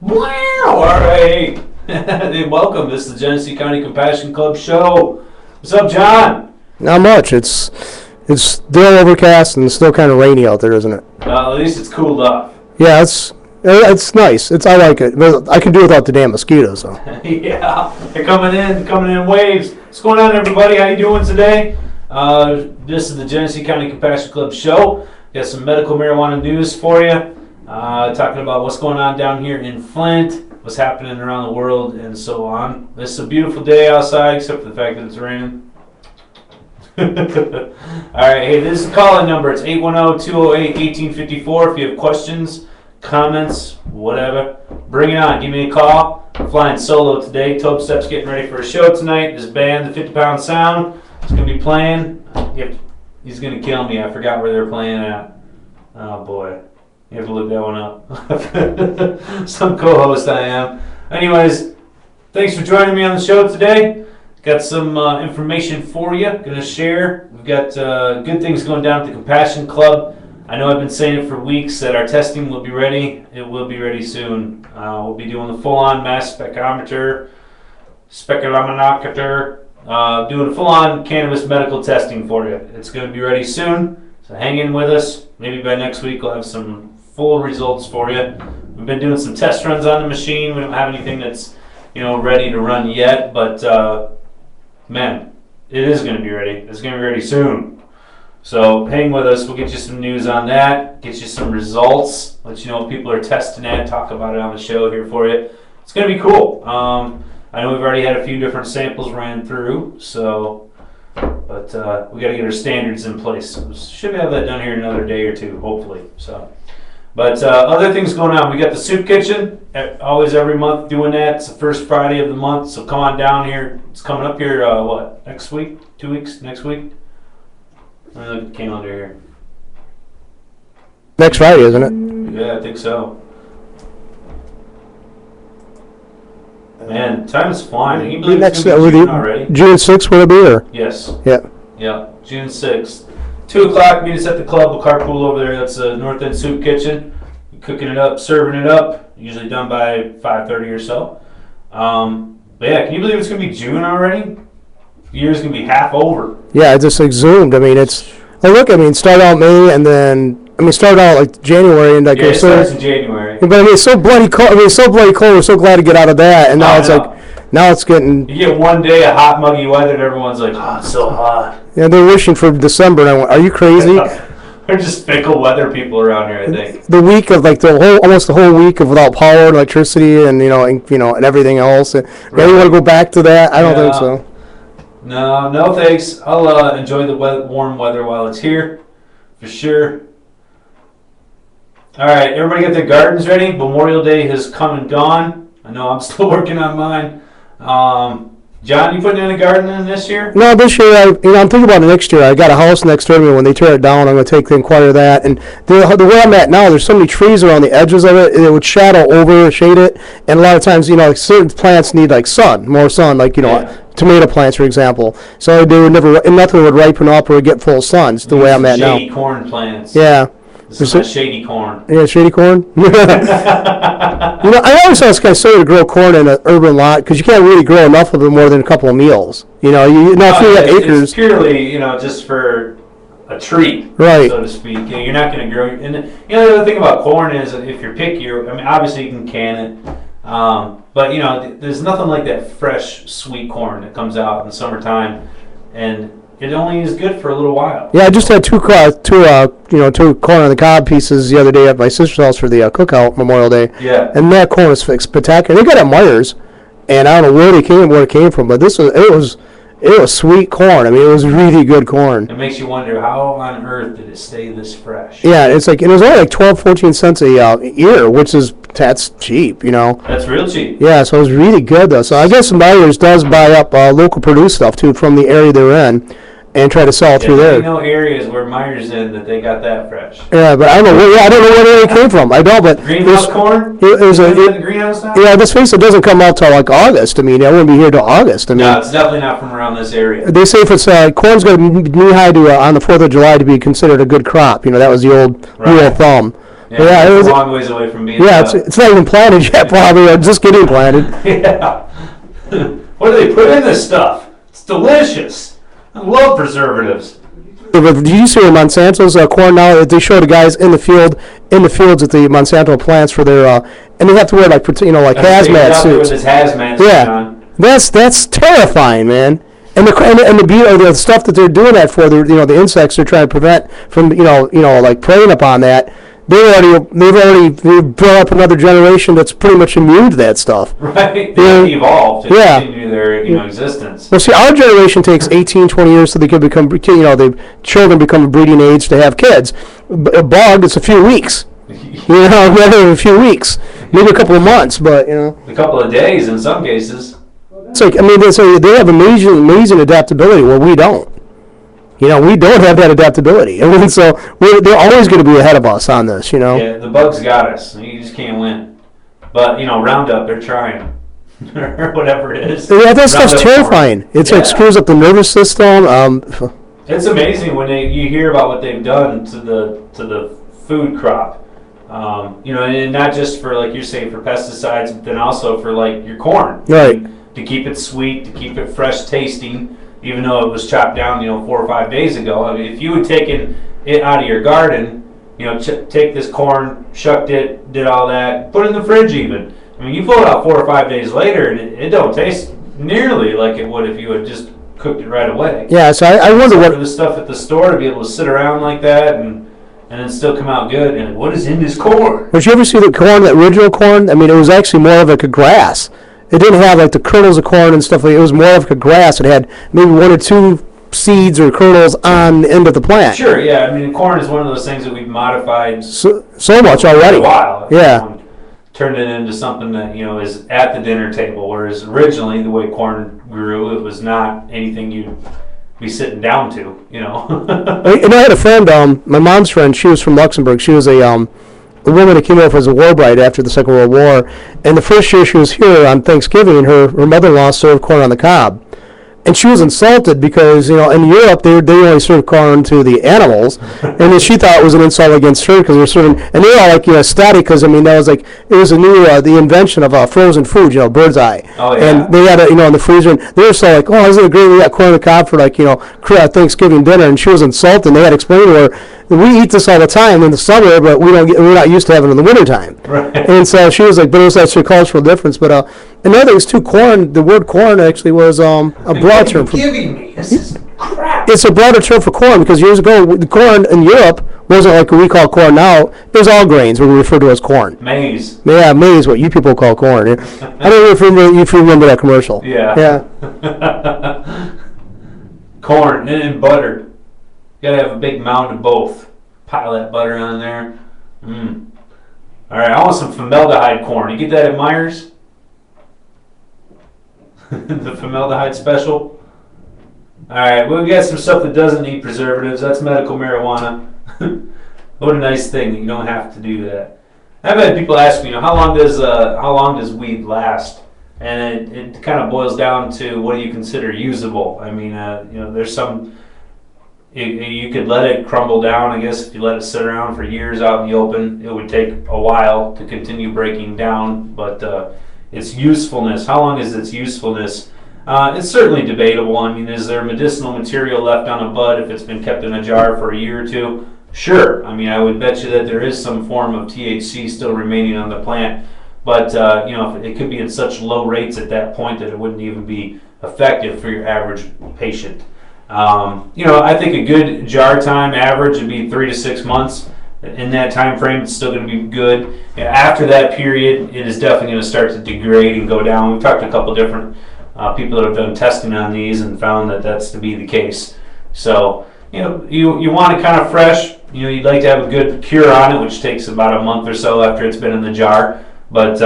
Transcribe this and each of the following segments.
All right. Welcome. This is the Genesee County Compassion Club show. What's up, John? Not much. It's still overcast and still kind of rainy out there, isn't it? At least it's cooled off. Yeah, it's nice. I like it. But I can do without the damn mosquitoes, though. Yeah, they're coming in waves. What's going on, everybody? How you doing today? This is the Genesee County Compassion Club show. Got some medical marijuana news for you. Talking about what's going on down here in Flint, what's happening around the world, and so on. This is a beautiful day outside, except for the fact that it's raining. All right, hey, this is the call-in number. It's 810-208-1854. If you have questions, comments, whatever, bring it on. Give me a call. I'm flying solo today. Tope Step's getting ready for a show tonight. This band, the 50 Pound Sound, is going to be playing. He's going to kill me. I forgot where they're playing at. Oh, boy. You have to look that one up. Some co-host I am. Anyways, thanks for joining me on the show today. Got some information for you. Going to share. We've got good things going down at the Compassion Club. I know I've been saying it for weeks that our testing will be ready. It will be ready soon. We'll be doing the full-on mass spectrometer, doing full-on cannabis medical testing for you. It's going to be ready soon. So hang in with us. Maybe by next week we'll have some full results for you. We've been doing some test runs on the machine. We don't have anything that's ready to run yet, but man, it is going to be ready. It's going to be ready soon. So hang with us. We'll get you some news on that, get you some results, let you know what people are testing at, talk about it on the show here for you. It's going to be cool. I know we've already had a few different samples ran through, but we got to get our standards in place. So should have that done here in another day or two, hopefully. But other things going on. We got the soup kitchen, always every month doing that. It's the first Friday of the month, so come on down here. It's coming up here, next week? 2 weeks? Next week? Let me look at the calendar here. Next Friday, isn't it? Yeah, I think so. Man, time is flying. Can you believe it's going to be June already? June 6th, will it be? Or? Yes. Yeah. Yeah, June 6th. 2 o'clock, meet us at the club. We'll carpool over there. That's the North End Soup Kitchen. Cooking it up, serving it up. Usually done by 5:30 or so. But yeah, can you believe it's going to be June already? The year's going to be half over. Yeah, it just zoomed. I mean, start out May and then... start out like January and like... Yeah, it starts in January. But it's so bloody cold. It's so bloody cold. We're so glad to get out of that. And now now it's getting... You get one day of hot, muggy weather and everyone's like, oh, it's so hot. Yeah, they're wishing for December. And I went, are you crazy? They're just fickle weather people around here, I think. The week of almost the whole week of without power and electricity and and everything else. And right. You want to go back to that? I don't think so. No thanks. I'll enjoy the warm weather while it's here, for sure. All right, everybody get their gardens ready. Memorial Day has come and gone. I know I'm still working on mine. John, you putting in a garden in this year? No, this year, I'm thinking about it next year. I got a house next door to me. When they tear it down, I'm going to inquire that. And the way I'm at now, there's so many trees around the edges of it, it would shade it. And a lot of times, certain plants need more sun, tomato plants, for example. So they would nothing would ripen up or get full sun. It's the way I'm at now. Shady corn plants. Yeah. This is my shady corn. Yeah, shady corn. I always thought it's kind of silly to grow corn in an urban lot because you can't really grow enough of it more than a couple of meals. If you have acres, it's purely just for a treat, right? So to speak. You're not going to grow. And the other thing about corn is if you're picky, obviously you can can it, but there's nothing like that fresh sweet corn that comes out in the summertime, and it only is good for a little while. Yeah, I just had two corn on the cob pieces the other day at my sister's house for the cookout Memorial Day. Yeah. And that corn was spectacular. They got it at Myers, and I don't know where it came from, but it was sweet corn. It was really good corn. It makes you wonder how on earth did it stay this fresh? Yeah, it was only 12-14 cents a ear, that's cheap, That's real cheap. Yeah, so it was really good though. So I guess Myers does buy up local produced stuff too from the area they're in. And try to sell it through there. Areas where Myers in that they got that fresh. Yeah, but I don't know. I don't know where it came from. I don't. But greenhouse corn. It was the greenhouse now? Yeah, this face it doesn't come out till August. It wouldn't be here till August. No, it's definitely not from around this area. They say if it's corn's got knee high to on the 4th of July to be considered a good crop. That was the old rule of thumb. Yeah, it's a long ways away from being. Yeah, it's not even planted yet, probably, or just getting planted. Yeah. What do they put in this stuff? It's delicious. I love preservatives. But do you see where Monsanto's corn now? They show the guys in the fields that the Monsanto plants for their, and they have to wear like hazmat suits. With this hazmat Yeah, on. that's terrifying, man. And the stuff that they're doing that for, the insects they're trying to prevent from, like preying upon that. They've built up another generation that's pretty much immune to that stuff. Right. They evolved to continue their existence. Well, see, our generation takes 18, 20 years so they can become, the children become of breeding age to have kids. A bug, it's a few weeks. Rather a few weeks, maybe a couple of months, but a couple of days in some cases. It's like, they have amazing adaptability. Well, we don't. We don't have that adaptability. So they're always going to be ahead of us on this, Yeah, the bugs got us. You just can't win. But, Roundup, they're trying. Or whatever it is. Yeah, that stuff's terrifying. It's like screws up the nervous system. It's amazing when you hear about what they've done to the food crop. And not just for, like you're saying, for pesticides, but then also for, like, your corn. Right. To keep it sweet, to keep it fresh tasting. Even though it was chopped down, 4 or 5 days ago. I mean, if you had taken it out of your garden, take this corn, shucked it, did all that, put it in the fridge even. I mean, you pull it out 4 or 5 days later, and it don't taste nearly like it would if you had just cooked it right away. Yeah, so I wonder what... For the stuff at the store to be able to sit around like that and then still come out good, and what is in this corn? Did you ever see the corn, the original corn? I mean, it was actually more of like a grass. It didn't have like the kernels of corn and stuff like it was more of a grass. It had maybe 1 or 2 seeds or kernels on the end of the plant. Sure, yeah. I mean, corn is one of those things that we've modified so much already. For a while. Yeah. Turned it into something that, is at the dinner table, whereas originally the way corn grew, it was not anything you'd be sitting down to, And I had a friend, my mom's friend, she was from Luxembourg. She was a woman that came over as a war bride after the Second World War, and the first year she was here on Thanksgiving, her mother-in-law served corn on the cob. And she was insulted because, in Europe, they only serve corn to the animals. And then she thought it was an insult against her because they were serving, and they were all like, ecstatic because, that was like, it was a new, the invention of frozen food, bird's eye. Oh, yeah. And they had it, in the freezer, and they were so like, oh, isn't it great we got corn on the cob for, like, Thanksgiving dinner. And she was insulted, and they had to explain to her, we eat this all the time in the summer, but we're not used to having it in the wintertime. Right. And so she was like, but it was actually a cultural difference. But another thing is too, corn, the word corn actually was a broad term for... giving me? This is crap. It's a broader term for corn because years ago, the corn in Europe wasn't like what we call corn now. There's all grains what we refer to as corn. Maize. Yeah, maize, what you people call corn. I don't know if you remember that commercial. Yeah. Corn and butter. You gotta have a big mound of both. Pile that butter on there. All right, I want some formaldehyde corn. You get that at Myers? The formaldehyde special. All right, well, we got some stuff that doesn't need preservatives. That's medical marijuana. What a nice thing that you don't have to do that. I've had people ask me, how long does weed last? And it kind of boils down to what do you consider usable. I mean, there's some. You could let it crumble down, I guess, if you let it sit around for years out in the open. It would take a while to continue breaking down, but its usefulness, how long is its usefulness? It's certainly debatable. I mean, is there medicinal material left on a bud if it's been kept in a jar for a year or two? Sure. I mean, I would bet you that there is some form of THC still remaining on the plant, but it could be in such low rates at that point that it wouldn't even be effective for your average patient. I think a good jar time average would be 3 to 6 months. In that time frame, it's still going to be good. After that period, it is definitely going to start to degrade and go down. We've talked to a couple different people that have done testing on these and found that that's to be the case. So, you want it kind of fresh. You'd like to have a good cure on it, which takes about a month or so after it's been in the jar. But,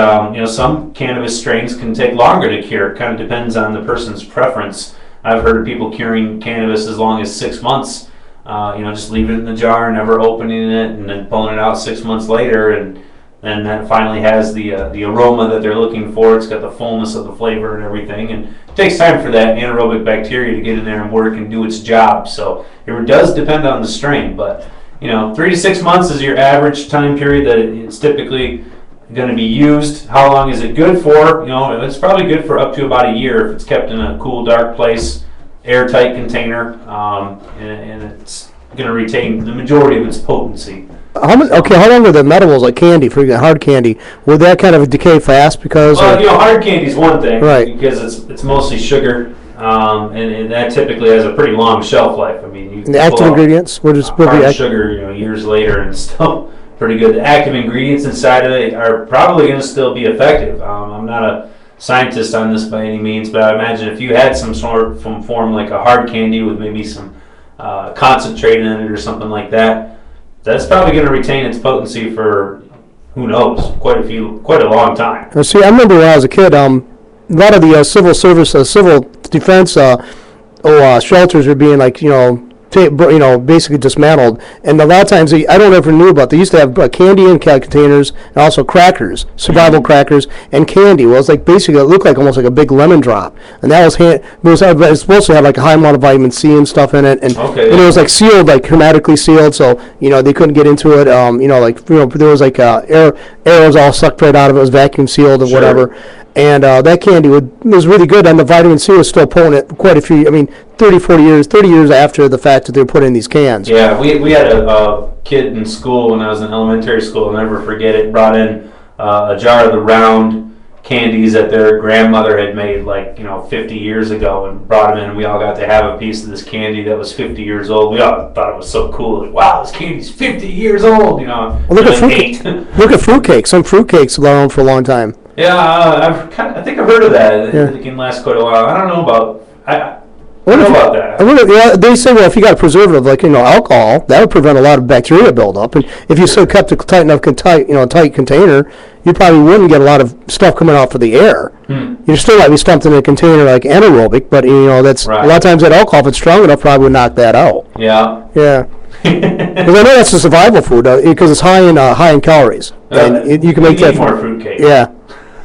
some cannabis strains can take longer to cure. It kind of depends on the person's preference. I've heard of people curing cannabis as long as 6 months. Just leaving it in the jar, never opening it, and then pulling it out 6 months later, and then that finally has the aroma that they're looking for. It's got the fullness of the flavor and everything, and it takes time for that anaerobic bacteria to get in there and work and do its job. So it does depend on the strain, but 3 to 6 months is your average time period that it's typically going to be used. How long is it good for? It's probably good for up to about a year if it's kept in a cool, dark place, airtight container, and it's going to retain the majority of its potency. How long are the medibles, like candy, for example, hard candy, would that kind of decay fast because? Hard candy is one thing, right? Because it's mostly sugar, and that typically has a pretty long shelf life. I mean, the active ingredients, we're just hard sugar, years later, and still pretty good. The active ingredients inside of it are probably going to still be effective. I'm not a scientist on this by any means, but I imagine if you had some form like a hard candy with maybe some concentrate in it or something like that, that's probably going to retain its potency for, who knows, quite a long time. See, I remember when I was a kid, a lot of the civil service, civil defense shelters were being basically dismantled, and a lot of times I don't ever knew about. They used to have candy in containers and also crackers, survival crackers and candy. Well, it's like basically it looked like almost like a big lemon drop, and that was it was supposed to have like a high amount of vitamin C and stuff in it, and it was like sealed, like hermetically sealed, so they couldn't get into it. There was like air was all sucked right out of it. It was vacuum sealed or whatever. And that candy was really good, and the vitamin C was still potent quite a few, 30 years after the fact that they were put in these cans. Yeah, we had a kid in school when I was in elementary school, I'll never forget it, brought in a jar of the round candies that their grandmother had made 50 years ago, and brought them in, and we all got to have a piece of this candy that was 50 years old. We all thought it was so cool. Wow, this candy's 50 years old, Well, look at fruitcake. Some fruitcakes have been around for a long time. Yeah, I think I've heard of that. It can last quite a while. I don't know about that. They say, well, if you got a preservative like alcohol, that would prevent a lot of bacteria buildup. And if you still kept a tight container, you probably wouldn't get a lot of stuff coming out for the air. You still might be stumped in a container like anaerobic, but that's right. A lot of times that alcohol, if it's strong enough, probably would knock that out. Yeah. Yeah. Because I know that's a survival food because it's high in calories, and you can make that more fruitcake. Yeah.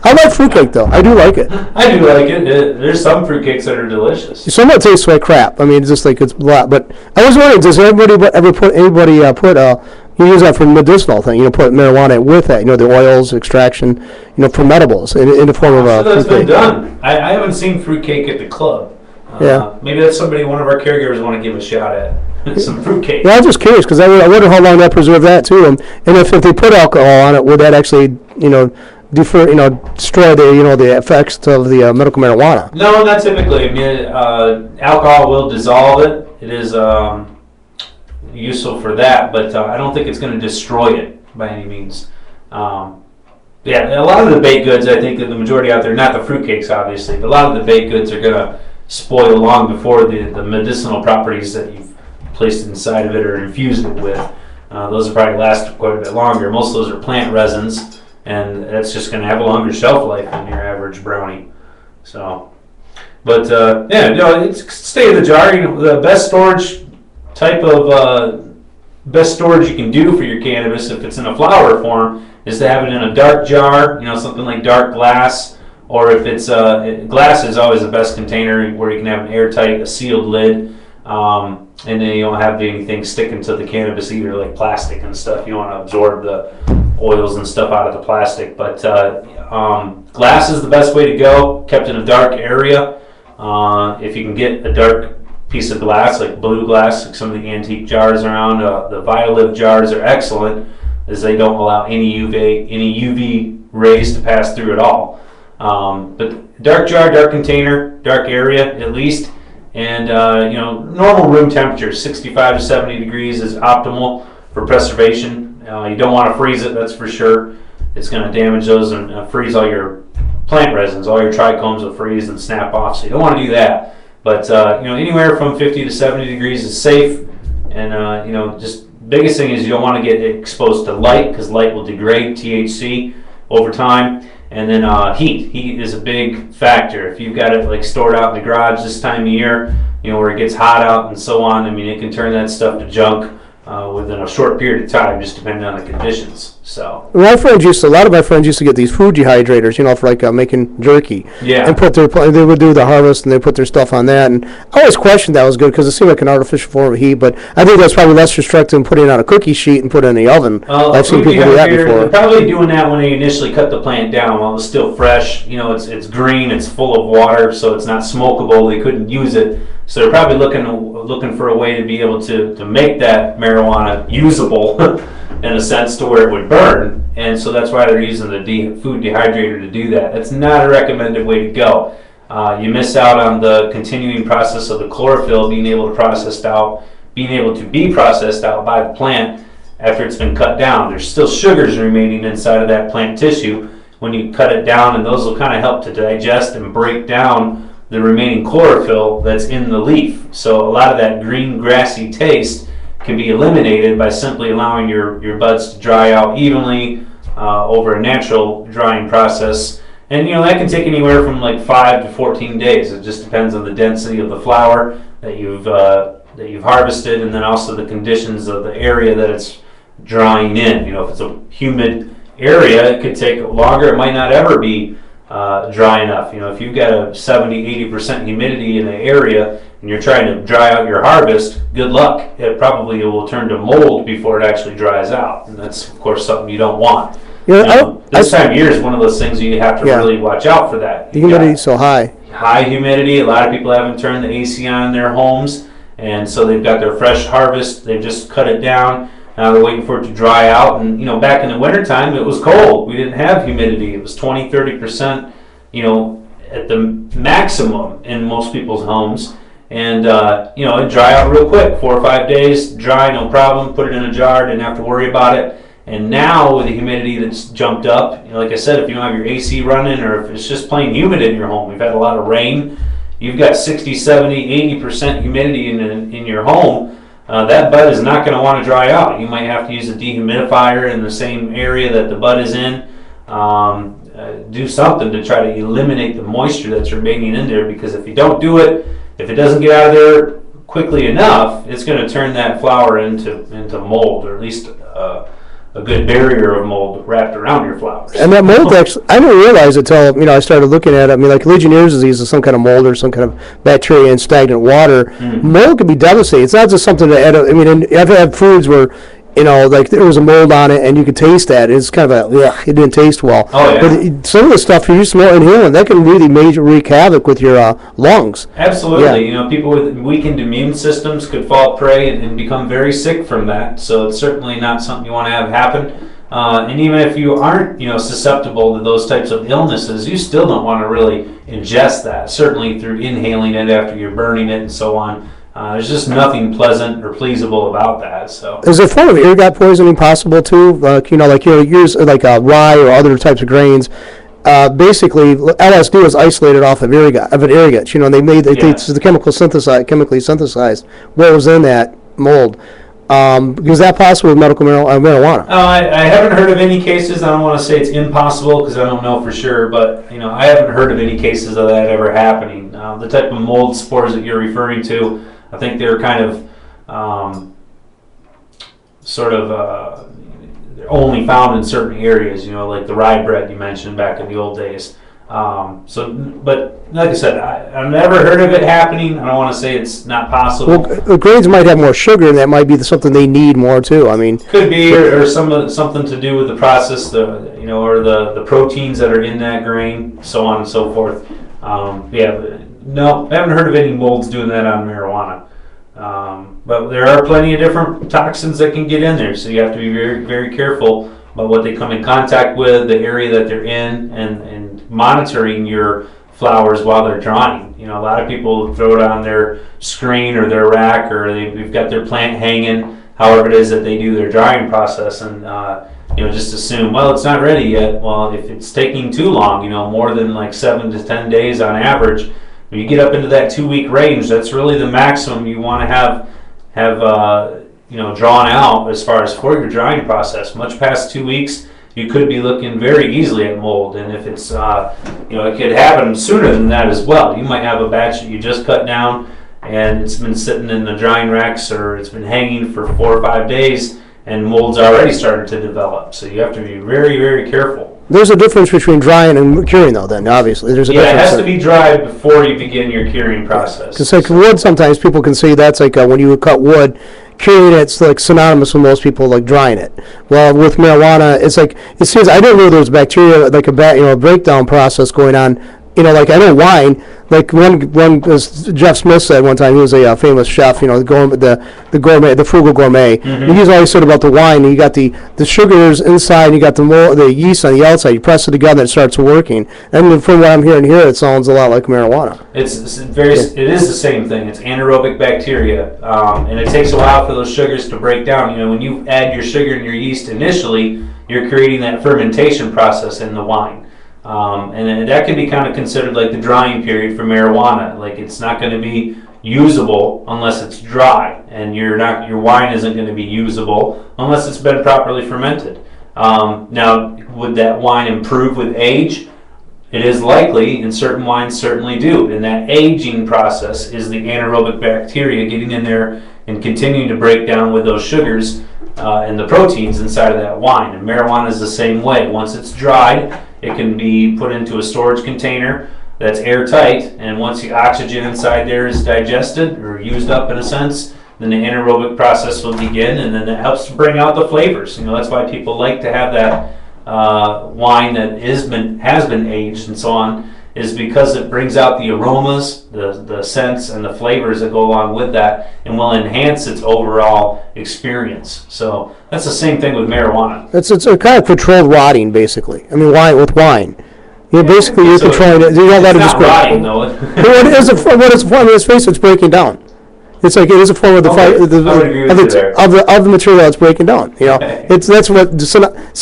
I like fruitcake though. I do like it. I do like it. There's some fruitcakes that are delicious. Some of it tastes like crap. It's just like it's a lot. But I was wondering, does anybody you use that for medicinal thing? Put marijuana with that. The oils, extraction, for medibles in the form of a fruitcake. That's been done. I haven't seen fruitcake at the club. Yeah. Maybe that's somebody one of our caregivers want to give a shot at. Some fruitcake. Yeah, I'm just curious because I wonder how long that preserved that too, and if they put alcohol on it, would that actually destroy the effects of the medical marijuana? No, not typically. Alcohol will dissolve it. It is useful for that, but I don't think it's going to destroy it by any means. A lot of the baked goods, I think that the majority out there, not the fruitcakes obviously, but a lot of the baked goods are going to spoil long before the medicinal properties that you've placed inside of it or infused it with. Those will probably last quite a bit longer. Most of those are plant resins, and that's just going to have a longer shelf life than your average brownie. So, but it's stay in the jar. The best storage type of best storage you can do for your cannabis, if it's in a flower form, is to have it in a dark jar. Something like dark glass, or if it's glass is always the best container where you can have an airtight, a sealed lid. And then you don't have anything sticking to the cannabis either, like plastic and stuff. You want to absorb the oils and stuff out of the plastic. But glass is the best way to go, kept in a dark area. If you can get a dark piece of glass, like blue glass, like some of the antique jars around, the Violive jars are excellent, as they don't allow any UV rays to pass through at all. But dark jar, dark container, dark area at least. And normal room temperature, 65 to 70 degrees is optimal for preservation. You don't want to freeze it, that's for sure. It's going to damage those and freeze all your plant resins. All your trichomes will freeze and snap off, so you don't want to do that. But anywhere from 50 to 70 degrees is safe. And just biggest thing is you don't want to get exposed to light, because light will degrade THC over time. And then heat. Heat is a big factor. If you've got it stored out in the garage this time of year, where it gets hot out and so on, it can turn that stuff to junk within a short period of time, just depending on the conditions. So a lot of my friends used to get these food dehydrators, for like making jerky. Yeah. And they would do the harvest and they put their stuff on that. And I always questioned that was good because it seemed like an artificial form of heat. But I think that's probably less restrictive than putting it on a cookie sheet and put it in the oven. I've seen people do that before. They're probably doing that when they initially cut the plant down while it's still fresh. It's green, it's full of water, so it's not smokable. They couldn't use it. So they're probably looking for a way to be able to make that marijuana usable in a sense to where it would burn. And so that's why they're using the food dehydrator to do that. That's not a recommended way to go. You miss out on the continuing process of the chlorophyll being able to be processed out by the plant after it's been cut down. There's still sugars remaining inside of that plant tissue when you cut it down, and those will kind of help to digest and break down the remaining chlorophyll that's in the leaf. So a lot of that green grassy taste can be eliminated by simply allowing your buds to dry out evenly over a natural drying process. And that can take anywhere from like 5 to 14 days. It just depends on the density of the flower that you've harvested, and then also the conditions of the area that it's drying in. If it's a humid area, it could take longer. It might not ever be dry enough. If you've got a 70-80% humidity in an area and you're trying to dry out your harvest, good luck. It probably will turn to mold before it actually dries out, and that's of course something you don't want. This time of year is one of those things you have to really watch out for that. The humidity is so high. High humidity. A lot of people haven't turned the AC on in their homes, and so they've got their fresh harvest. They've just cut it down. Now they're waiting for it to dry out. And back in the wintertime, it was cold. We didn't have humidity. It was 20-30%. At the maximum in most people's homes. And it'd dry out real quick, 4 or 5 days, dry, no problem, put it in a jar, didn't have to worry about it. And now with the humidity that's jumped up, like I said, if you don't have your AC running or if it's just plain humid in your home, we've had a lot of rain, you've got 60, 70, 80% humidity in your home, that bud is not going to want to dry out. You might have to use a dehumidifier in the same area that the bud is in. Do something to try to eliminate the moisture that's remaining in there, because if you don't do it, if it doesn't get out of there quickly enough, it's going to turn that flower into mold, or at least a good barrier of mold wrapped around your flowers. And that mold, actually, I didn't realize it until I started looking at it. I mean, like Legionnaire's disease is some kind of mold or some kind of bacteria in stagnant water. Mold can be devastating. It's not just something to add. I've had foods where like there was a mold on it, and you could taste that. It's kind of it didn't taste well. Oh, yeah. But some of the stuff you're smelling and inhaling, that can really wreak havoc with your lungs. Absolutely. Yeah. People with weakened immune systems could fall prey and become very sick from that. So it's certainly not something you want to have happen. And even if you aren't, susceptible to those types of illnesses, you still don't want to really ingest that. Certainly through inhaling it after you're burning it and so on. There's just nothing pleasant or pleasable about that. So, is a form of ergot poisoning possible too? Like use like rye or other types of grains. Basically, LSD was isolated off of ergot. They made it's the chemically synthesized what was in that mold. Is that possible with medical marijuana? I haven't heard of any cases. I don't want to say it's impossible because I don't know for sure, but I haven't heard of any cases of that ever happening. The type of mold spores that you're referring to, I think they're kind of they're only found in certain areas, like the rye bread you mentioned back in the old days. But like I said, I've never heard of it happening. I don't want to say it's not possible. Well, the grains might have more sugar, and that might be something they need more too. Could be, or something to do with the process, or the proteins that are in that grain, so on and so forth. No, I haven't heard of any molds doing that on marijuana. But there are plenty of different toxins that can get in there, so you have to be very, very careful about what they come in contact with, the area that they're in, and monitoring your flowers while they're drying. A lot of people throw it on their screen or their rack, or they've got their plant hanging, however it is that they do their drying process, and just assume, well, it's not ready yet. Well, if it's taking too long, more than like 7 to 10 days on average, when you get up into that 2-week range, that's really the maximum you want to have drawn out as far as for your drying process. Much past 2 weeks, you could be looking very easily at mold, and if it's it could happen sooner than that as well. You might have a batch that you just cut down and it's been sitting in the drying racks, or it's been hanging for 4 or 5 days, and mold's already started to develop. So you have to be very, very careful. There's a difference between drying and curing, though. Then obviously, there's a Yeah, it difference. has to be dried before you begin your curing process. Because like wood, sometimes people can say that's like when you cut wood, curing it's like synonymous with most people like drying it. Well, with marijuana, it's like it seems I didn't know there was bacteria like a breakdown process going on. Like I know wine. Like one as Jeff Smith said one time, he was a famous chef. The gourmet, the frugal gourmet. And he's always said about the wine. You got the sugars inside, and you got the yeast on the outside. You press it together, it starts working. And from what I'm hearing here, it sounds a lot like marijuana. It is the same thing. It's anaerobic bacteria, and it takes a while for those sugars to break down. When you add your sugar and your yeast initially, you're creating that fermentation process in the wine. And that can be kind of considered like the drying period for marijuana. Like it's not going to be usable unless it's dry, and your wine isn't going to be usable unless it's been properly fermented. Now, would that wine improve with age? It is likely, and certain wines certainly do. And that aging process is the anaerobic bacteria getting in there and continuing to break down with those sugars and the proteins inside of that wine. And marijuana is the same way. Once it's dried, it can be put into a storage container that's airtight, and once the oxygen inside there is digested or used up in a sense, then the anaerobic process will begin, and then it helps to bring out the flavors. That's why people like to have that wine that has been aged and so on, is because it brings out the aromas, the scents, and the flavors that go along with that, and will enhance its overall experience. So that's the same thing with marijuana. It's a kind of controlled rotting, basically. I mean, with wine. Basically, you're controlling it. You don't let it just go. It's not rotting, though. What is a form? What is a form? Let's face it, it's breaking down. It's like it is a form of the of the material that's breaking down. It's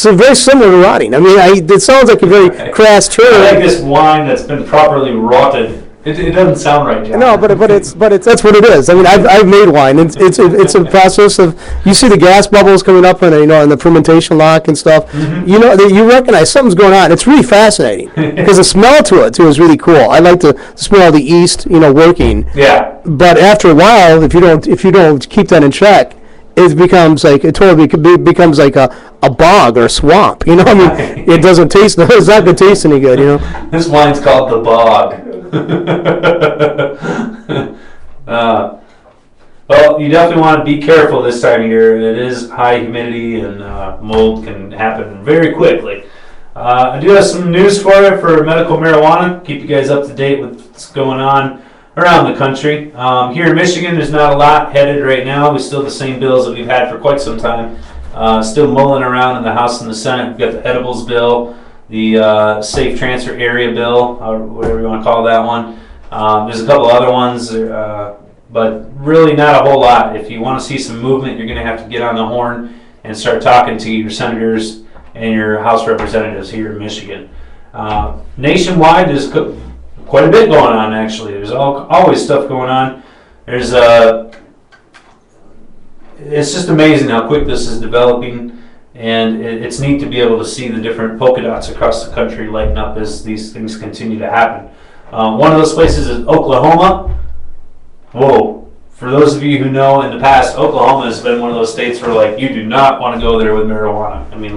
very similar to rotting. I mean, it sounds like a very crass term. I like this wine that's been properly rotted. It doesn't sound right, John. No, but it's that's what it is. I mean, I've made wine. It's a process of, you see the gas bubbles coming up and in the fermentation lock and stuff. Mm-hmm. You recognize something's going on. It's really fascinating because the smell to it too is really cool. I like to smell the yeast working. Yeah. But after a while, if you don't keep that in check, it becomes like becomes like a bog or a swamp. I mean, it doesn't taste. It's not going to taste any good. This wine's called the Bog. Well, you definitely want to be careful this time of year. It is high humidity, and mold can happen very quickly. I do have some news for you for medical marijuana. Keep you guys up to date with what's going on around the country. Here in Michigan, there's not a lot headed right now. We still have the same bills that we've had for quite some time. Still mulling around in the House and the Senate. We've got the edibles bill, the safe transfer area bill, or whatever you want to call that one. There's a couple other ones, but really not a whole lot. If you want to see some movement, you're going to have to get on the horn and start talking to your senators and your House representatives here in Michigan. Nationwide, there's quite a bit going on, actually. There's always stuff going on. There's it's just amazing how quick this is developing, and it's neat to be able to see the different polka dots across the country lighten up as these things continue to happen. One of those places is Oklahoma. Whoa. For those of you who know, in the past, Oklahoma has been one of those states where, you do not want to go there with marijuana. I mean,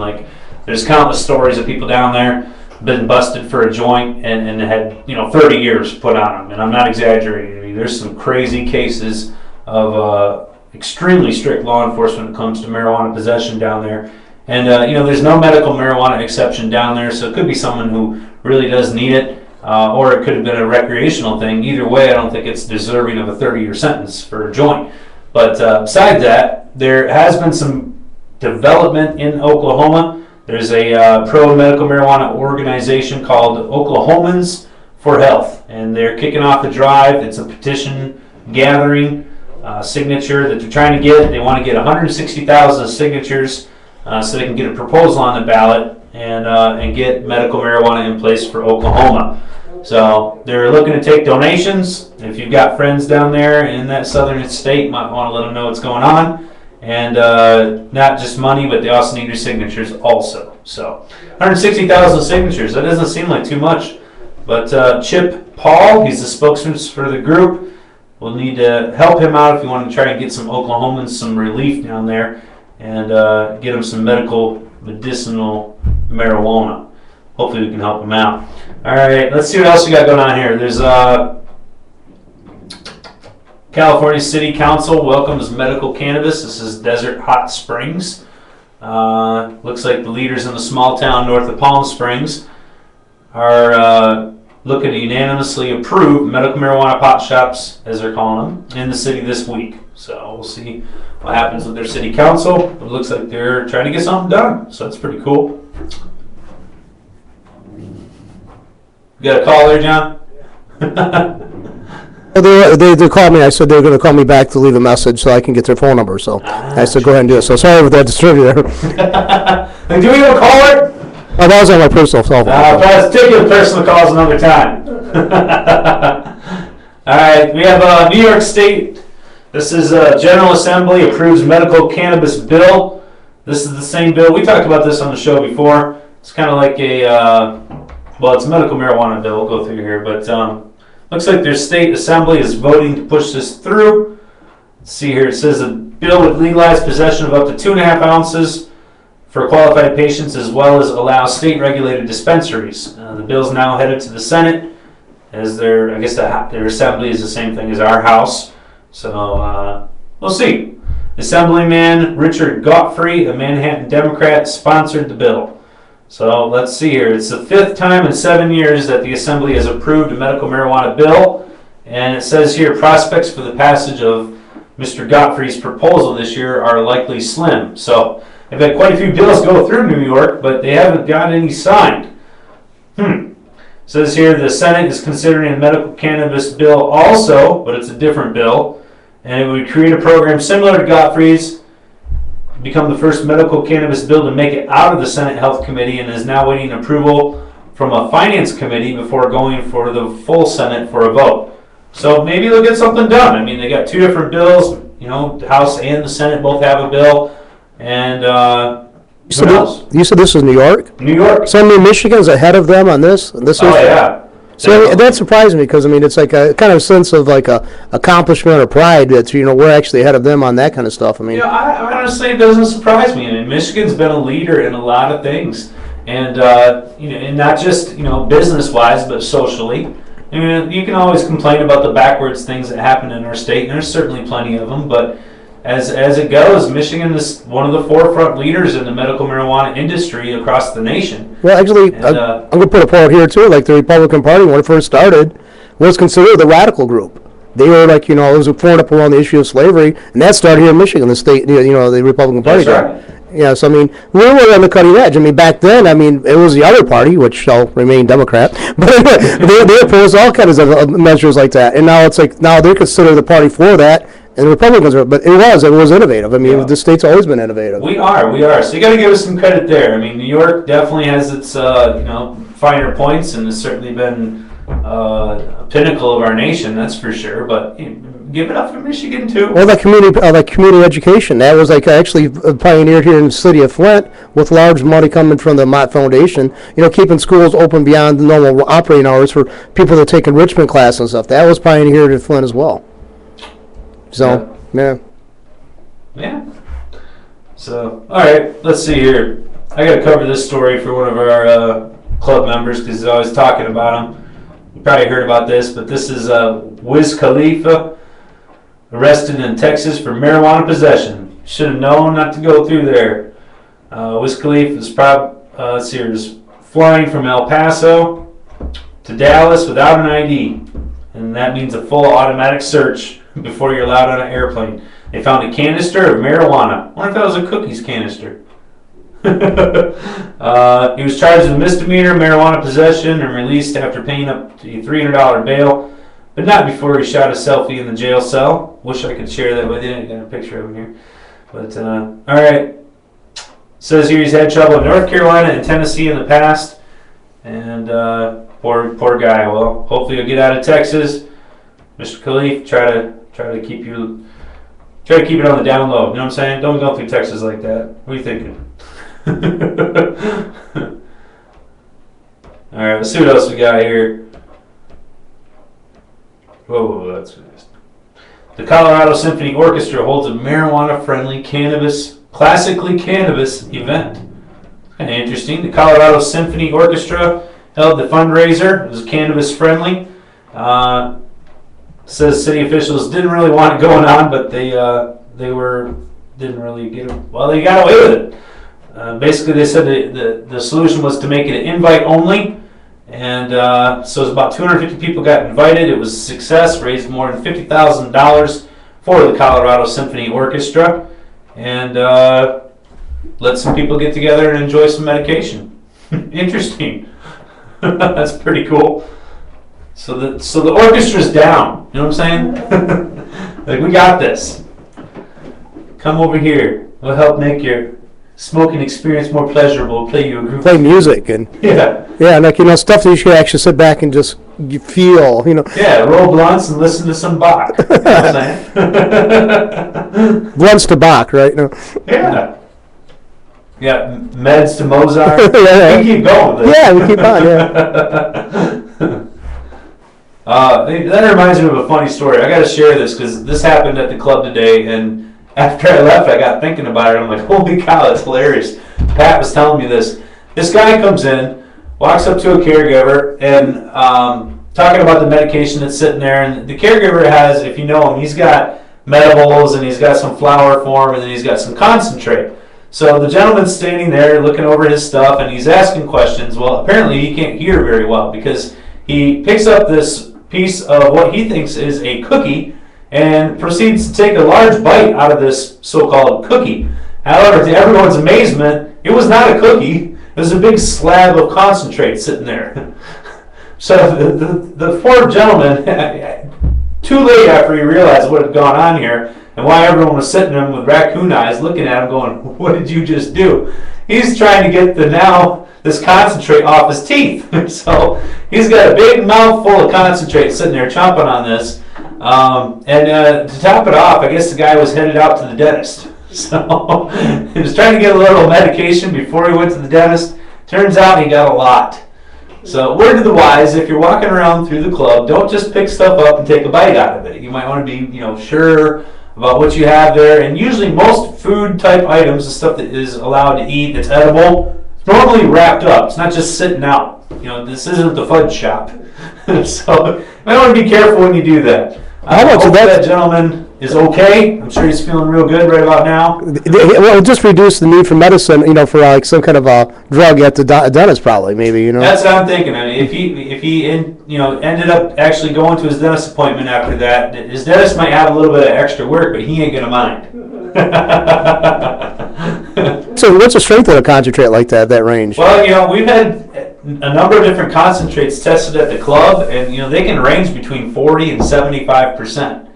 there's countless stories of people down there been busted for a joint and had 30 years put on them, and I'm not exaggerating. I mean, there's some crazy cases of extremely strict law enforcement when it comes to marijuana possession down there, and there's no medical marijuana exception down there, so it could be someone who really does need it, or it could have been a recreational thing. Either way, I don't think it's deserving of a 30-year sentence for a joint. But besides that, there has been some development in Oklahoma. There's a pro-medical marijuana organization called Oklahomans for Health, and they're kicking off the drive. It's a petition gathering signature that they're trying to get. They want to get 160,000 signatures so they can get a proposal on the ballot and get medical marijuana in place for Oklahoma. So they're looking to take donations. If you've got friends down there in that southern state, you might want to let them know what's going on. And not just money, but they also need your signatures also. So 160,000 signatures, that doesn't seem like too much. But Chip Paul, he's the spokesman for the group. We'll need to help him out if you want to try and get some Oklahomans some relief down there. and get them some medicinal marijuana. Hopefully we can help them out. All right, let's see what else we got going on here. There's California City Council welcomes medical cannabis. This is Desert Hot Springs. Looks like the leaders in the small town north of Palm Springs are looking to unanimously approve medical marijuana pot shops, as they're calling them, in the city this week. So we'll see what happens with their city council. It looks like they're trying to get something done, so that's pretty cool. You got a call there, John? They called me. I said they were going to call me back to leave a message so I can get their phone number. So I said, go ahead and do it. So sorry for that distributor. Like, do we have a caller? Oh, that was on my personal cell phone. Let's take your personal calls another time. All right, we have New York State. This is General Assembly approves medical cannabis bill. This is the same bill. We talked about this on the show before. It's kind of like it's a medical marijuana bill. We'll go through here, but looks like their state assembly is voting to push this through. Let's see here. It says a bill would legalize possession of up to 2.5 ounces for qualified patients, as well as allow state-regulated dispensaries. The bill is now headed to the Senate, as their assembly is the same thing as our House. So we'll see. Assemblyman Richard Godfrey, a Manhattan Democrat, sponsored the bill. So let's see here. It's the 5th time in 7 years that the Assembly has approved a medical marijuana bill. And it says here, prospects for the passage of Mr. Godfrey's proposal this year are likely slim. So they've had quite a few bills go through New York, but they haven't got any signed. It says here the Senate is considering a medical cannabis bill also, but it's a different bill. And it would create a program similar to Godfrey's, become the first medical cannabis bill to make it out of the Senate Health Committee, and is now waiting approval from a Finance Committee before going for the full Senate for a vote. So maybe they'll get something done. I mean, they got 2 different bills. You know, the House and the Senate both have a bill. And you said this was New York? New York. So I mean, Michigan's ahead of them on this? Yeah. So that surprised me because, I mean, it's like a kind of sense of like a accomplishment or pride that, we're actually ahead of them on that kind of stuff. I mean, I honestly, it doesn't surprise me. I mean, Michigan's been a leader in a lot of things, and and not just business-wise, but socially. I mean, you can always complain about the backwards things that happen in our state, and there's certainly plenty of them. But as it goes, Michigan is one of the forefront leaders in the medical marijuana industry across the nation. Well, actually, I'm going to put a point here too. Like the Republican Party, when it first started, was considered the radical group. They were like, it was formed up around the issue of slavery, and that started here in Michigan, the state, the Republican Party. That's right. Yeah, so I mean, we were on the cutting edge. I mean, back then, it was the other party, which shall remain Democrat, but anyway, they opposed all kinds of measures like that. And now it's like, now they're considered the party for that, and the Republicans are, but it was innovative. I mean, the state's always been innovative. We are. So you got to give us some credit there. I mean, New York definitely has its, finer points, and has certainly been a pinnacle of our nation, that's for sure. But give it up for Michigan too. Well, that community education, that was like actually pioneered here in the city of Flint with large money coming from the Mott Foundation. Keeping schools open beyond the normal operating hours for people that take enrichment classes and stuff. That was pioneered in Flint as well. So, yeah. So, all right, let's see here. I got to cover this story for one of our club members because he's always talking about him. You probably heard about this, but this is Wiz Khalifa arrested in Texas for marijuana possession. Should have known not to go through there. Wiz Khalifa is flying from El Paso to Dallas without an ID, and that means a full automatic search before you're allowed on an airplane. They found a canister of marijuana. I wonder if that was a cookies canister. He was charged with misdemeanor marijuana possession and released after paying up to a $300 bail, but not before he shot a selfie in the jail cell. Wish I could share that with you. I got a picture of him here. But, all right. Says here he's had trouble in North Carolina and Tennessee in the past. And poor guy. Well, hopefully he'll get out of Texas. Mr. Khalif, try to keep it on the down low. You know what I'm saying? Don't go through Texas like that. What are you thinking? All right, let's see what else we got here. Whoa, that's fast. The Colorado Symphony Orchestra holds a marijuana-friendly cannabis classically cannabis event. Kind of interesting. The Colorado Symphony Orchestra held the fundraiser. It was cannabis friendly. Says city officials didn't really want it going on, but they didn't really get it. Well, they got away with it. Basically, they said the solution was to make it invite only, and so it was about 250 people got invited. It was a success, raised more than $50,000 for the Colorado Symphony Orchestra, and let some people get together and enjoy some medication. Interesting. That's pretty cool. So the orchestra's down. You know what I'm saying? Like, we got this. Come over here. We'll help make your smoking experience more pleasurable. Play you a group. Play music and Yeah. like stuff that you should actually sit back and just feel. Yeah, roll blunts and listen to some Bach. You know what I'm saying? Blunts to Bach, right? No. Yeah. Yeah, meds to Mozart. Yeah. We keep going with this. Yeah, we keep on. Yeah. That reminds me of a funny story. I got to share this because this happened at the club today, and after I left, I got thinking about it. I'm like, holy cow, that's hilarious. Pat was telling me this. This guy comes in, walks up to a caregiver, and talking about the medication that's sitting there. And the caregiver has, if you know him, he's got medibles, and he's got some flour for him, and then he's got some concentrate. So the gentleman's standing there looking over his stuff, and he's asking questions. Well, apparently he can't hear very well because he picks up this piece of what he thinks is a cookie and proceeds to take a large bite out of this so-called cookie. However, to everyone's amazement, it was not a cookie. It was a big slab of concentrate sitting there. So the poor gentleman, too late after he realized what had gone on here and why everyone was sitting there with raccoon eyes looking at him going, what did you just do? He's trying to get this concentrate off his teeth. So he's got a big mouthful of concentrate sitting there chomping on this. And to top it off, I guess the guy was headed out to the dentist. So he was trying to get a little medication before he went to the dentist. Turns out he got a lot. So word to the wise, if you're walking around through the club, don't just pick stuff up and take a bite out of it. You might want to be, sure about what you have there. And usually most food type items, the stuff that is allowed to eat that's edible, it's normally wrapped up. It's not just sitting out. This isn't the fudge shop. So you might want to be careful when you do that. I hope that gentleman is okay. I'm sure he's feeling real good right about now. Well, it'll just reduce the need for medicine, for like some kind of a drug at the dentist, probably, maybe, That's what I'm thinking. I mean, if he ended up actually going to his dentist appointment after that, his dentist might have a little bit of extra work, but he ain't gonna mind. So, what's the strength of a concentrate like that range? Well, we've had a number of different concentrates tested at the club, and they can range between 40 and 75%.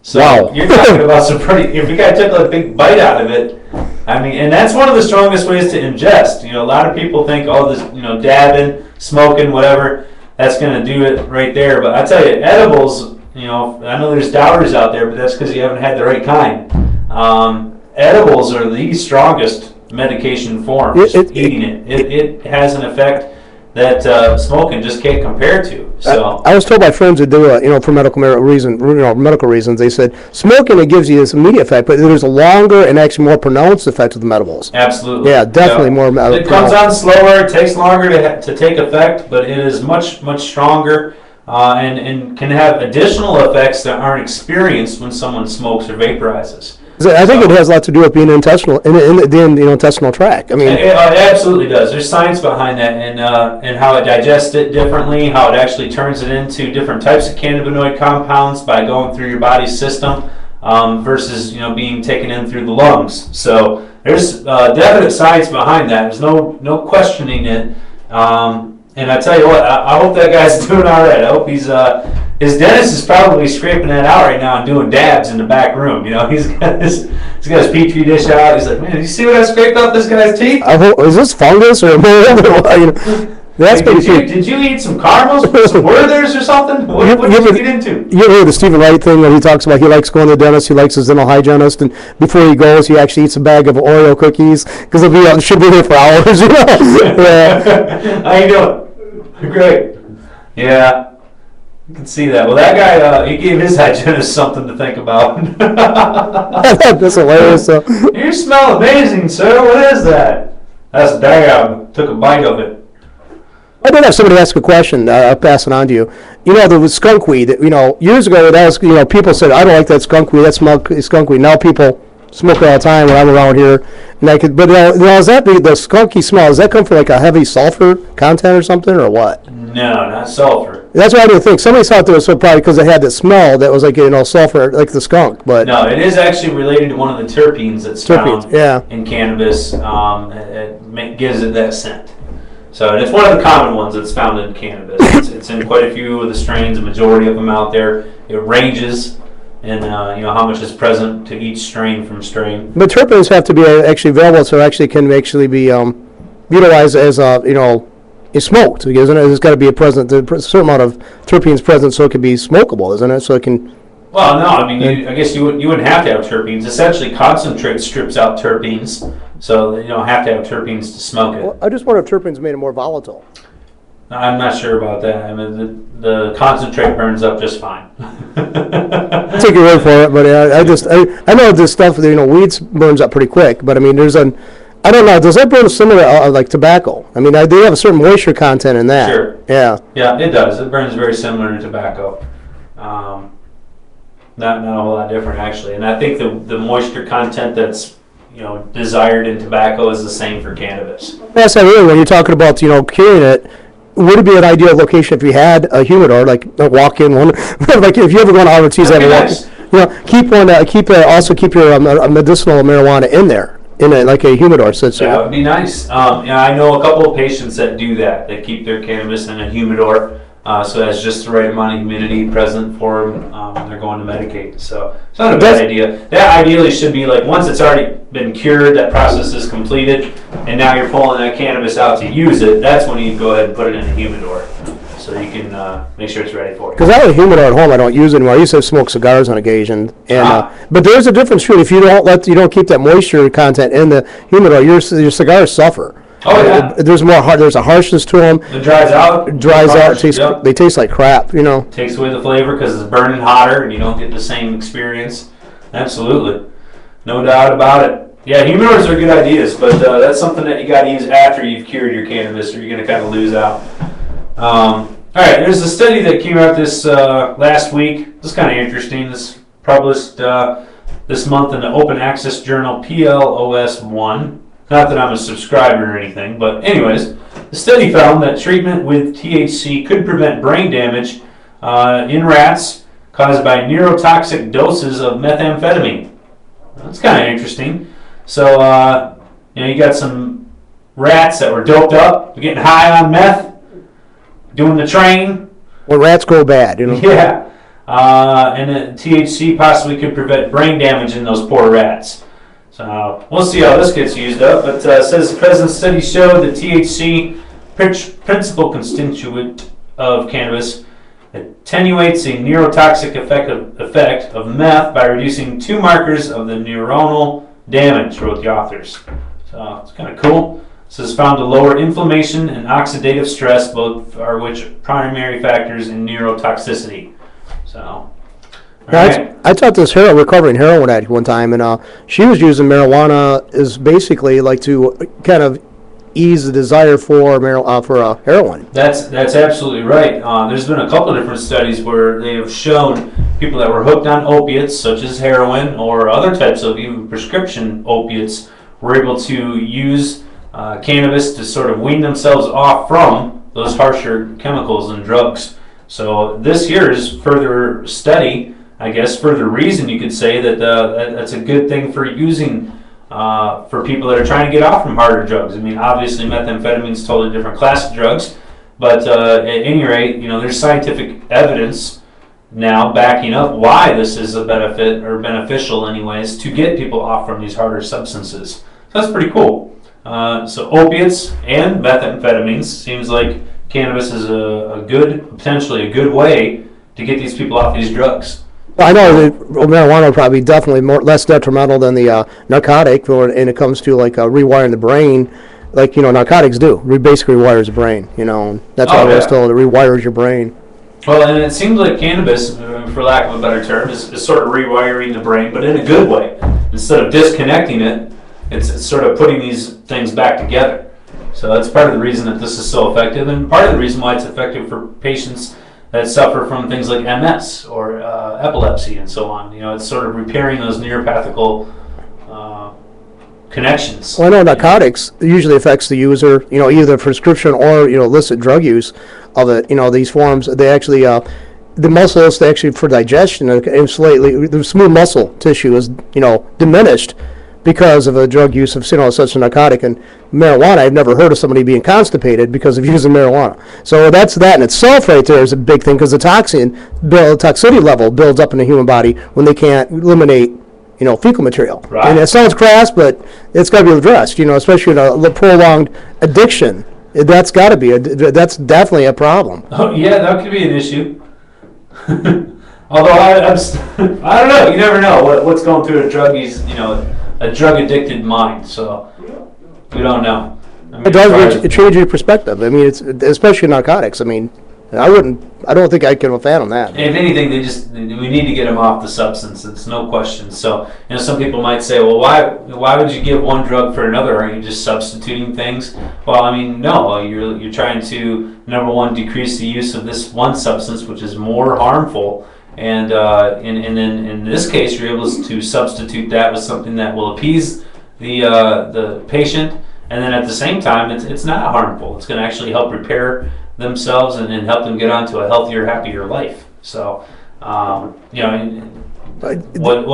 So wow. You're talking about some pretty. If you guy took a big bite out of it, I mean, and that's one of the strongest ways to ingest. A lot of people think, this, dabbing, smoking, whatever, that's going to do it right there. But I tell you, edibles. I know there's doubters out there, but that's because you haven't had the right kind. Edibles are the strongest medication form. Eating it has an effect that smoking just can't compare to. So I was told by friends that do for medical reasons, they said smoking, it gives you this immediate effect, but there's a longer and actually more pronounced effect of the medibles. Absolutely. Yeah, definitely more. It comes on slower. It takes longer to take effect, but it is much stronger and can have additional effects that aren't experienced when someone smokes or vaporizes. I think it has a lot to do with being intestinal in the intestinal tract. I mean, it absolutely does. There's science behind that, and how it digests it differently, how it actually turns it into different types of cannabinoid compounds by going through your body's system versus being taken in through the lungs. So there's definite science behind that. There's no questioning it. And I tell you what, I hope that guy's doing all right. I hope his dentist is probably scraping that out right now and doing dabs in the back room. He's got his petri dish out. He's like, man, did you see what I scraped off this guy's teeth? Is this fungus or that's did you eat some caramels or some Werthers or something? What did you get into? You ever heard the Stephen Wright thing where he talks about he likes going to the dentist, he likes his dental hygienist, and before he goes, he actually eats a bag of Oreo cookies because should be there for hours. Yeah. How you doing? Great. Yeah. You can see that. Well, that guy, he gave his hygienist something to think about. That's hilarious. So. You smell amazing, sir. What is that? That's Dab. Took a bite of it. I did have somebody ask a question. I'll pass it on to you. You know, there was skunk weed. Years ago, that was, people said, I don't like that skunk weed. That smells skunk weed. Now people smoke it all the time when I'm around here. And is that the skunky smell? Does that come from like a heavy sulfur content or something, or what? No, not sulfur. That's what I didn't think. Somebody thought there was probably because it had the smell that was like sulfur, like the skunk. But no, it is actually related to one of the terpenes that's found in cannabis. It gives it that scent. So it's one of the common ones that's found in cannabis. It's in quite a few of the strains, a majority of them out there. It ranges in how much is present to each strain from strain. But terpenes have to be actually available, so it can actually be utilized as it's smoked, isn't it? There's got to be a certain amount of terpenes present, so it can be smokable, isn't it? So it can. Well, no, I mean, I guess you wouldn't have to have terpenes. Essentially, concentrate strips out terpenes, so you don't have to have terpenes to smoke it. Well, I just wonder if terpenes made it more volatile. I'm not sure about that. I mean, the concentrate burns up just fine. I'll take your word for it, but I know this stuff. Weeds burns up pretty quick, but I mean, I don't know. Does that burn similar like tobacco? I mean, they have a certain moisture content in that. Sure. Yeah. Yeah, it does. It burns very similar to tobacco. Not a whole lot different actually. And I think the moisture content that's desired in tobacco is the same for cannabis. Yes, I really. When you're talking about curing it, would it be an ideal location if you had a humidor, like a walk-in one? Like if you ever go to ROTs, have a walk-in. Keep one. Also keep your medicinal marijuana in there. Like a humidor. So that would be nice. I know a couple of patients that do that. They keep their cannabis in a humidor, so that's just the right amount of humidity present for them when they're going to medicate. So it's not a bad idea. That ideally should be like once it's already been cured, that process is completed, and now you're pulling that cannabis out to use it. That's when you go ahead and put it in a humidor, so you can make sure it's ready for you. Because I have a humidor at home, I don't use it anymore. I used to smoke cigars on occasion, but there's a difference too. If you don't keep that moisture content in the humidor, your cigars suffer. Oh yeah. There's a harshness to them. It dries out. They taste like crap. Takes away the flavor because it's burning hotter, and you don't get the same experience. Absolutely, no doubt about it. Yeah, humidors are good ideas, but that's something that you got to use after you've cured your cannabis, or you're going to kind of lose out. All right, there's a study that came out this last week. This is kind of interesting. This published this month in the open access journal PLOS 1. Not that I'm a subscriber or anything, but anyways, the study found that treatment with THC could prevent brain damage in rats caused by neurotoxic doses of methamphetamine. That's kind of interesting. So, you got some rats that were doped up, getting high on meth, doing the train. Well, rats go bad, Yeah. And the THC possibly could prevent brain damage in those poor rats. So we'll see how this gets used up. But it says the present study showed that THC, principal constituent of cannabis, attenuates the neurotoxic effect of meth by reducing 2 markers of the neuronal damage, wrote the authors. So it's kind of cool. This is found to lower inflammation and oxidative stress, both are which primary factors in neurotoxicity. So. I taught this recovering heroin addict one time, and she was using marijuana is basically like to kind of ease the desire for heroin. That's absolutely right. There's been a couple of different studies where they have shown people that were hooked on opiates, such as heroin or other types of even prescription opiates, were able to use cannabis to sort of wean themselves off from those harsher chemicals and drugs. So this here is further study. I guess further reason you could say that that's a good thing for using for people that are trying to get off from harder drugs. I mean, obviously methamphetamine is a totally different class of drugs, but at any rate, there's scientific evidence now backing up why this is a benefit or beneficial anyways to get people off from these harder substances. So that's pretty cool. So opiates and methamphetamines, seems like cannabis is potentially a good way to get these people off these drugs. I know that marijuana would probably definitely less detrimental than the narcotic when it comes to like rewiring the brain, like narcotics do. Basically rewires the brain, and that's how it is told. It rewires your brain. Well, and it seems like cannabis, for lack of a better term, is sort of rewiring the brain, but in a good way. Instead of disconnecting it, it's sort of putting these things back together. So that's part of the reason that this is so effective, and part of the reason why it's effective for patients that suffer from things like MS or epilepsy and so on. It's sort of repairing those neuropathical connections. Well, I know narcotics usually affects the user, either prescription or, illicit drug use of it. These forms, they actually, the muscles, they actually, for digestion, and slightly, the smooth muscle tissue is, diminished because of a drug use of, such a narcotic. And marijuana, I've never heard of somebody being constipated because of using marijuana. So that in itself right there is a big thing, because the toxicity level builds up in the human body when they can't eliminate fecal material. Right. And it sounds crass, but it's got to be addressed, especially in a prolonged addiction. That's got to be, that's definitely a problem. Oh, yeah, that could be an issue. Although I don't know, you never know what's going through a a drug addicted mind, so we don't know. It does change your perspective. I mean, it's especially narcotics. I mean, I don't think I can fathom that. If anything, we need to get them off the substance. It's no question. So, some people might say, well, why would you give one drug for another? Aren't you just substituting things? Well, I mean, no. You're trying to, number one, decrease the use of this one substance, which is more harmful. And in this case, you're able to substitute that with something that will appease the patient, and then at the same time, it's not harmful. It's going to actually help repair themselves and help them get onto a healthier, happier life. So, what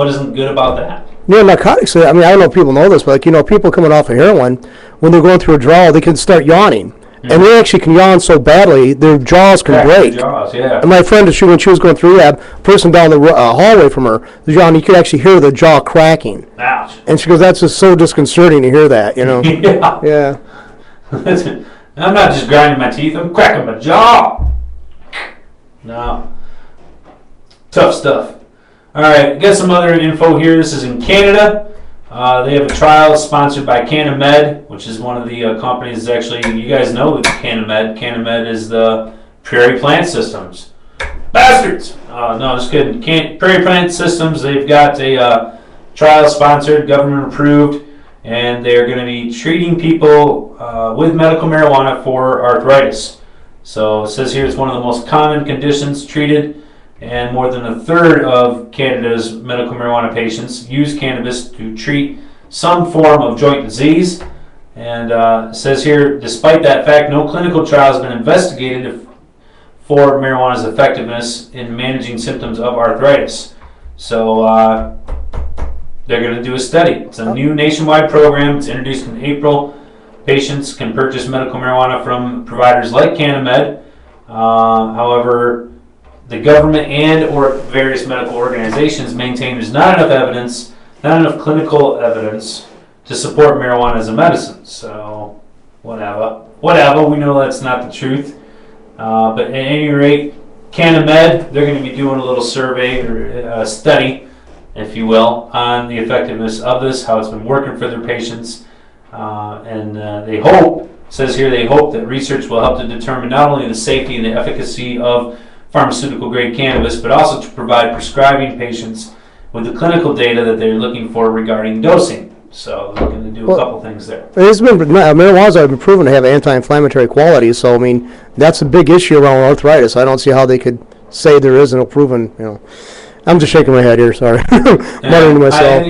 isn't good about that? Narcotics, I mean, I don't know if people know this, but people coming off of heroin, when they're going through a withdrawal, they can start yawning. Mm-hmm. And they actually can yawn so badly, their jaws can break. Jaws, yeah. And my friend, when she was going through rehab, a person down the hallway from her, you could actually hear the jaw cracking. Ouch. And she goes, that's just so disconcerting to hear that, Yeah. Yeah. I'm not just grinding my teeth, I'm cracking my jaw. No. Tough stuff. All right, got some other info here. This is in Canada. They have a trial sponsored by CanaMed, which is one of the companies actually, you guys know CanaMed. CanaMed is the Prairie Plant Systems. Bastards! No, just kidding. Prairie Plant Systems, they've got a trial sponsored, government approved, and they're going to be treating people with medical marijuana for arthritis. So it says here it's one of the most common conditions treated, and more than a third of Canada's medical marijuana patients use cannabis to treat some form of joint disease. And it says here, despite that fact, no clinical trial has been investigated for marijuana's effectiveness in managing symptoms of arthritis. So they're going to do a study. It's a new nationwide program. It's introduced in April. Patients can purchase medical marijuana from providers like CanaMed. However, the government and or various medical organizations maintain there's not enough clinical evidence to support marijuana as a medicine. So, whatever. We know that's not the truth. But at any rate, CanaMed, they're going to be doing a little survey or study, if you will, on the effectiveness of this, how it's been working for their patients. And they hope that research will help to determine not only the safety and the efficacy of pharmaceutical grade cannabis, but also to provide prescribing patients with the clinical data that they're looking for regarding dosing. So they're going to do a couple things there. Marijuana's been proven to have anti-inflammatory qualities, so I mean that's a big issue around arthritis. I don't see how they could say there isn't a proven. I'm just shaking my head here. Sorry, muttering to myself.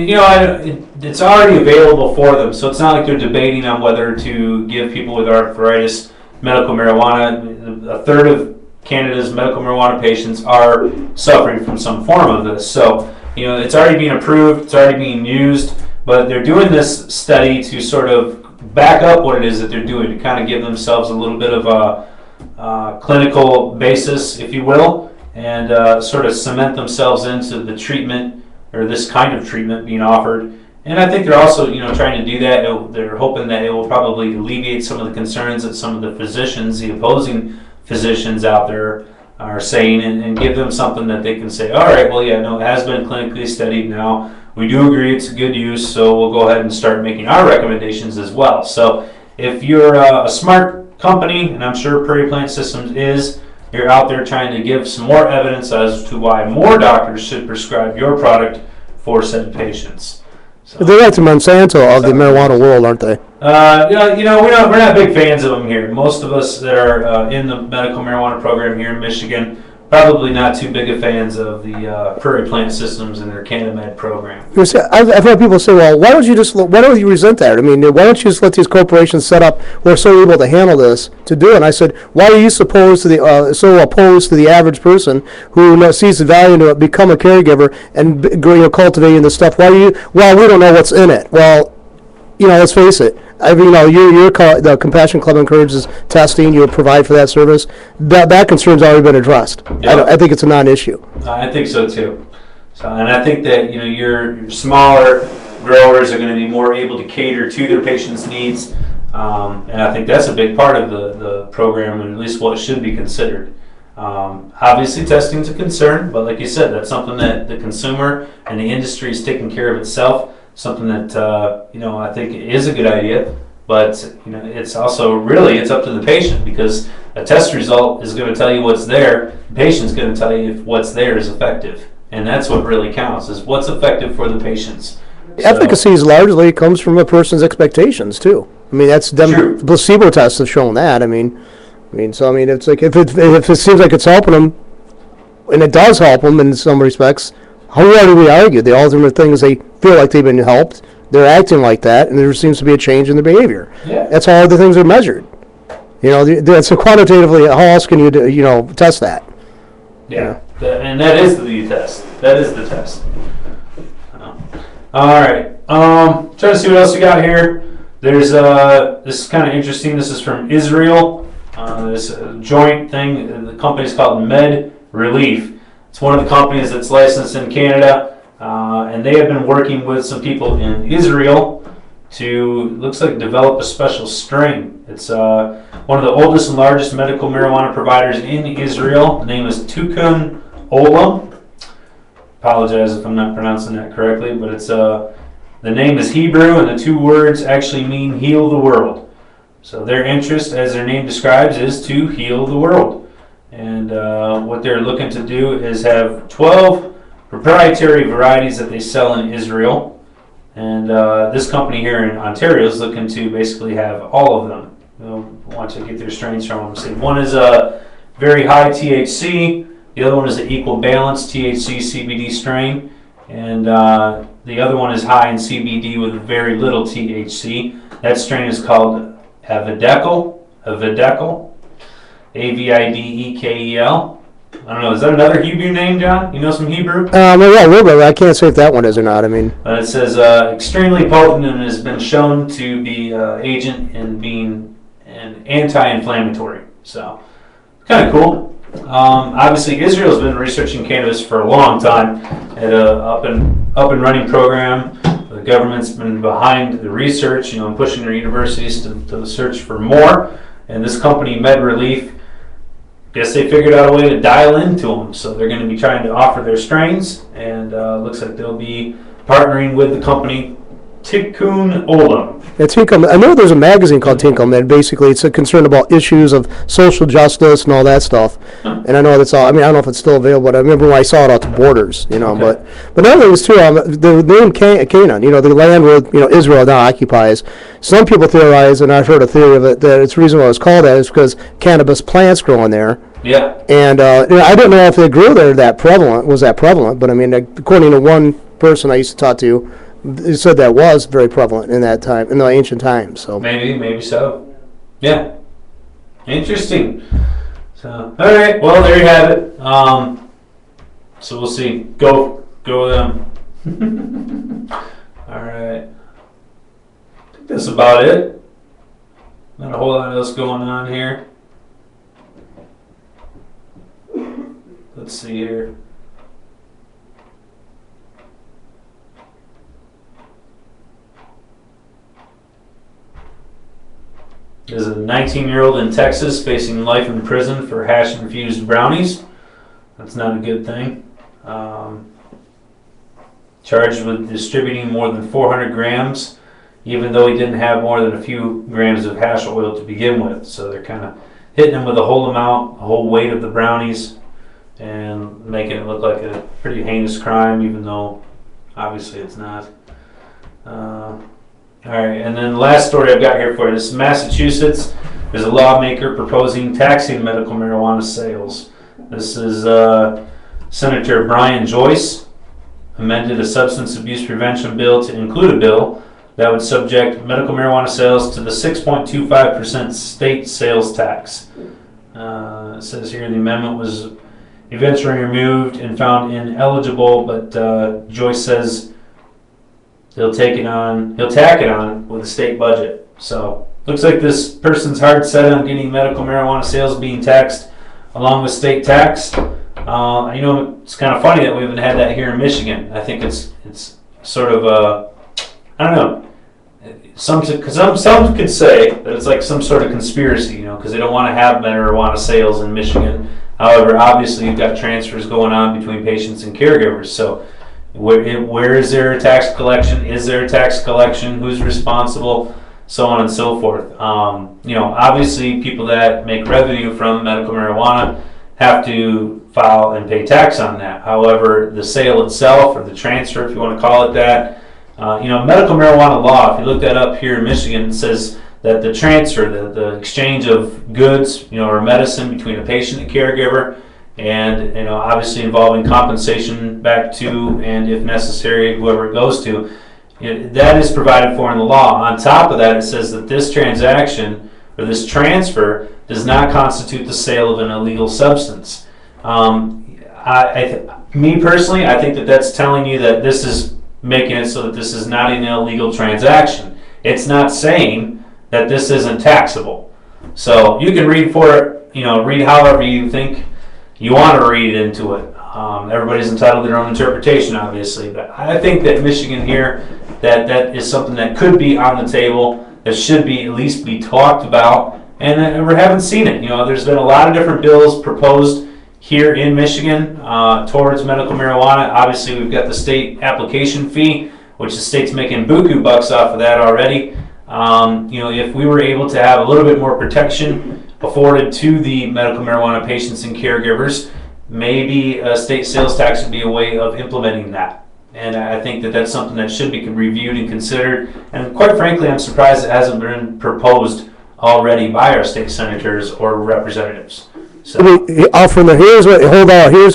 It's already available for them, so it's not like they're debating on whether to give people with arthritis medical marijuana. A third of Canada's medical marijuana patients are suffering from some form of this. So, it's already being approved, it's already being used, but they're doing this study to sort of back up what it is that they're doing, to kind of give themselves a little bit of a clinical basis, if you will, and sort of cement themselves into the treatment, or this kind of treatment being offered. And I think they're also, trying to do that. They're hoping that it will probably alleviate some of the concerns that some of the physicians, the opposing physicians out there are saying, and give them something that they can say, all right, well, yeah, no, it has been clinically studied now. We do agree it's a good use, so we'll go ahead and start making our recommendations as well. So if you're a smart company, and I'm sure Prairie Plant Systems is, you're out there trying to give some more evidence as to why more doctors should prescribe your product for said patients. So, They're like the Monsanto of the marijuana world, aren't they? we're not big fans of them here. Most of us that are in the medical marijuana program here in Michigan, probably not too big of fans of the Prairie Plant Systems and their CannaMed program. I've had people say, "Well, why don't you resent that? I mean, why don't you just let these corporations set up who are so able to handle this to do it?" And I said, "Why are you so opposed to the average person who sees the value in it, become a caregiver, and cultivating this stuff? Why are you? Well, we don't know what's in it. Well, let's face it. I mean, the Compassion Club encourages testing. You provide for that service. That concern's already been addressed. Yep. I think it's a non-issue. I think so too. So, and I think that your smaller growers are going to be more able to cater to their patients' needs, and I think that's a big part of the program, and at least what should be considered. Obviously, testing is a concern, but like you said, that's something that the consumer and the industry is taking care of itself. Something that I think is a good idea, but it's also really it's up to the patient, because a test result is going to tell you what's there. The patient's going to tell you if what's there is effective, and that's what really counts, is what's effective for the patients. Efficacy is largely comes from a person's expectations too. I mean, that's them. Placebo tests have shown that. I mean, it's like if it seems like it's helping them, and it does help them in some respects. How do we argue? The ultimate thing is they feel like they've been helped. They're acting like that, and there seems to be a change in their behavior. Yeah. That's how other things are measured. So quantitatively, how else can you test that? Yeah, and that is the test. That is the test. All right. Trying to see what else we got here. There's this is kind of interesting. This is from Israel. This joint thing. The company's called Med Relief. It's one of the companies that's licensed in Canada, and they have been working with some people in Israel to, looks like, develop a special strain. It's one of the oldest and largest medical marijuana providers in Israel. The name is Tikkun Olam. Apologize if I'm not pronouncing that correctly, but it's the name is Hebrew, and the two words actually mean heal the world. So their interest, as their name describes, is to heal the world. And what they're looking to do is have 12 proprietary varieties that they sell in Israel. And this company here in Ontario is looking to basically have all of them. Want to get their strains from them. So one is a very high THC. The other one is an equal balance THC CBD strain. And the other one is high in CBD with very little THC. That strain is called Avidekel. Avidekel. I don't know. Is that another Hebrew name, John? You know some Hebrew? Yeah, a little bit. I can't say if that one is or not. I mean, it says extremely potent and has been shown to be agent in being an anti-inflammatory. So, kind of cool. Obviously, Israel's been researching cannabis for a long time. Had a up and running program. The government's been behind the research, and pushing their universities to search for more. And this company, Med Relief, guess they figured out a way to dial into them. So they're going to be trying to offer their strains, and looks like they'll be partnering with the company Tikkun Olam. I know there's a magazine called Tinkle that basically it's a concern about issues of social justice and all that stuff. Huh. And I know that's all. I mean, I don't know if it's still available, but I remember when I saw it out the borders, Okay. But another thing is too, the name Canaan, the land where Israel now occupies. Some people theorize, and I've heard a theory of it, that it's the reason why it's called that is because cannabis plants grow in there. Yeah. And I don't know if they grew there was that prevalent, but I mean, according to one person I used to talk to, they said that was very prevalent in that time, in the ancient times. So maybe so. Yeah. Interesting. So, all right. Well, there you have it. So we'll see. Go with them. All right. I think that's about it. Not a whole lot else going on here. Let's see here. There's a 19-year-old in Texas facing life in prison for hash-infused brownies. That's not a good thing. Charged with distributing more than 400 grams, even though he didn't have more than a few grams of hash oil to begin with. So they're kind of hitting them with the whole weight of the brownies, and making it look like a pretty heinous crime, even though obviously it's not. All right, and then the last story I've got here for you. This is Massachusetts. There's a lawmaker proposing taxing medical marijuana sales. This is Senator Brian Joyce amended a substance abuse prevention bill to include a bill that would subject medical marijuana sales to the 6.25% state sales tax. It says here the amendment was eventually removed and found ineligible, but Joyce says he'll tack it on with the state budget. So looks like this person's hard set on getting medical marijuana sales being taxed along with state tax. It's kind of funny that we haven't had that here in Michigan. I think it's sort of I don't know. Some could say that it's like some sort of conspiracy, because they don't want to have marijuana sales in Michigan. However, obviously you've got transfers going on between patients and caregivers. So where is there a tax collection? Is there a tax collection? Who's responsible? So on and so forth. Obviously people that make revenue from medical marijuana have to file and pay tax on that. However, the sale itself, or the transfer, if you want to call it that, medical marijuana law, if you look that up here in Michigan, it says that the transfer, the exchange of goods, or medicine between a patient and caregiver, and obviously involving compensation back to, and if necessary, whoever it goes to, that is provided for in the law. On top of that, it says that this transaction or this transfer does not constitute the sale of an illegal substance. Me personally, I think that that's telling you that this is making it so that this is not an illegal transaction. It's not saying that this isn't taxable. So you can read read however you think you want to read into it. Everybody's entitled to their own interpretation, obviously, but I think that Michigan here, that is something that could be on the table, that should be at least be talked about, and we haven't seen it. There's been a lot of different bills proposed here in Michigan towards medical marijuana. Obviously, we've got the state application fee, which the state's making buku bucks off of that already. If we were able to have a little bit more protection afforded to the medical marijuana patients and caregivers, maybe a state sales tax would be a way of implementing that. And I think that that's something that should be reviewed and considered. And quite frankly, I'm surprised it hasn't been proposed already by our state senators or representatives. So, here's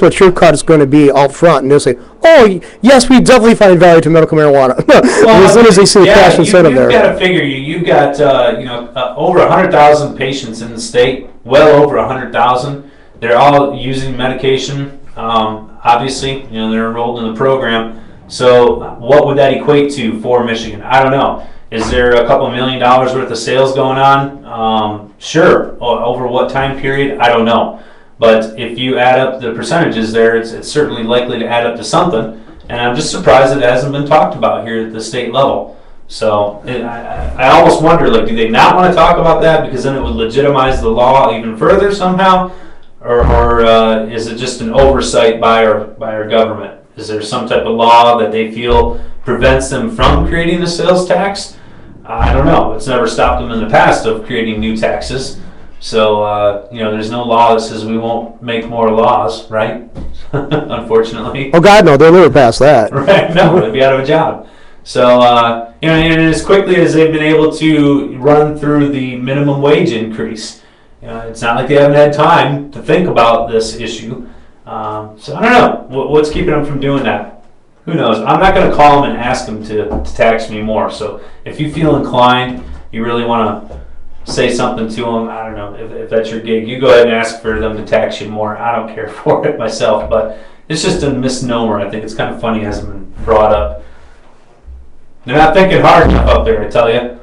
what your cut is going to be out front, and they'll say, oh, yes, we definitely find value to medical marijuana. As soon as they see the cash incentive there. You've got to figure, you've got over 100,000 patients in the state, well over 100,000. They're all using medication. Obviously, they're enrolled in the program. So what would that equate to for Michigan? I don't know. Is there a couple $1 million worth of sales going on? Sure. Over what time period? I don't know. But if you add up the percentages there, it's certainly likely to add up to something. And I'm just surprised it hasn't been talked about here at the state level. So I almost wonder, do they not want to talk about that because then it would legitimize the law even further somehow? Or is it just an oversight by our government? Is there some type of law that they feel prevents them from creating a sales tax? I don't know. It's never stopped them in the past of creating new taxes. So, there's no law that says we won't make more laws, right? Unfortunately. Oh, God, no. They'll never pass that. Right. No, they'd be out of a job. So, and as quickly as they've been able to run through the minimum wage increase, it's not like they haven't had time to think about this issue. So I don't know. What's keeping them from doing that? Who knows? I'm not going to call them and ask them to tax me more. So if you feel inclined, you really want to say something to them, I don't know, if that's your gig, you go ahead and ask for them to tax you more. I don't care for it myself, but it's just a misnomer. I think it's kind of funny it hasn't been brought up. They're not thinking hard enough up there, I tell you.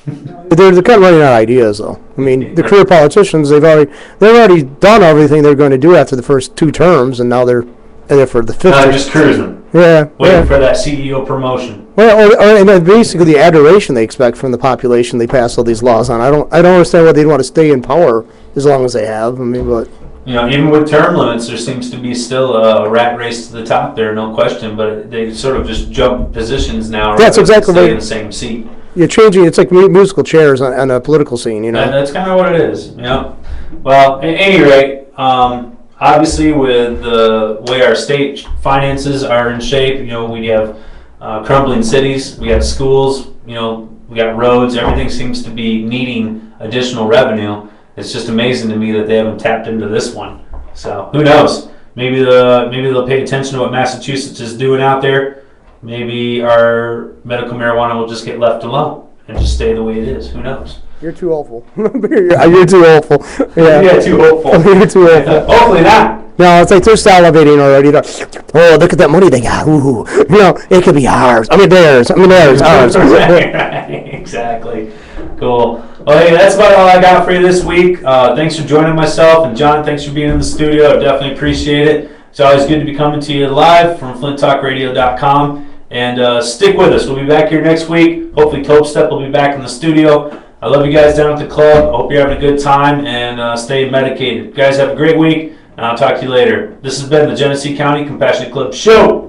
They're kind of running out of ideas, though. I mean, the career politicians, they've already done everything they're going to do after the first 2 terms, and now they're there for the 5th. Now they're just cruising. Yeah. Waiting for that CEO promotion. Well, and then basically the adoration they expect from the population they pass all these laws on. I don't understand why they'd want to stay in power as long as they have. I mean, but even with term limits, there seems to be still a rat race to the top there, no question. But they sort of just jump positions now. That's exactly stay right. In the same seat. You're changing. It's like musical chairs on a political scene. You know. And that's kind of what it is. Well, at any rate, obviously with the way our state finances are in shape, we have crumbling cities, we have schools, we got roads. Everything seems to be needing additional revenue. It's just amazing to me that they haven't tapped into this one. So who knows? Maybe they'll pay attention to what Massachusetts is doing out there. Maybe our medical marijuana will just get left alone and just stay the way it is. Who knows? You're too hopeful. You're too hopeful. Yeah, too hopeful. You're too hopeful. Hopefully not. No, it's like they're salivating already. Oh, look at that money they got. Ooh. It could be ours. Theirs. Ours. Right, exactly. Cool. Well, hey, that's about all I got for you this week. Thanks for joining myself, and John, thanks for being in the studio. I definitely appreciate it. It's always good to be coming to you live from flinttalkradio.com. And stick with us. We'll be back here next week. Hopefully Tope Step will be back in the studio. I love you guys down at the club. I hope you're having a good time, and stay medicated. You guys have a great week, and I'll talk to you later. This has been the Genesee County Compassionate Club Show.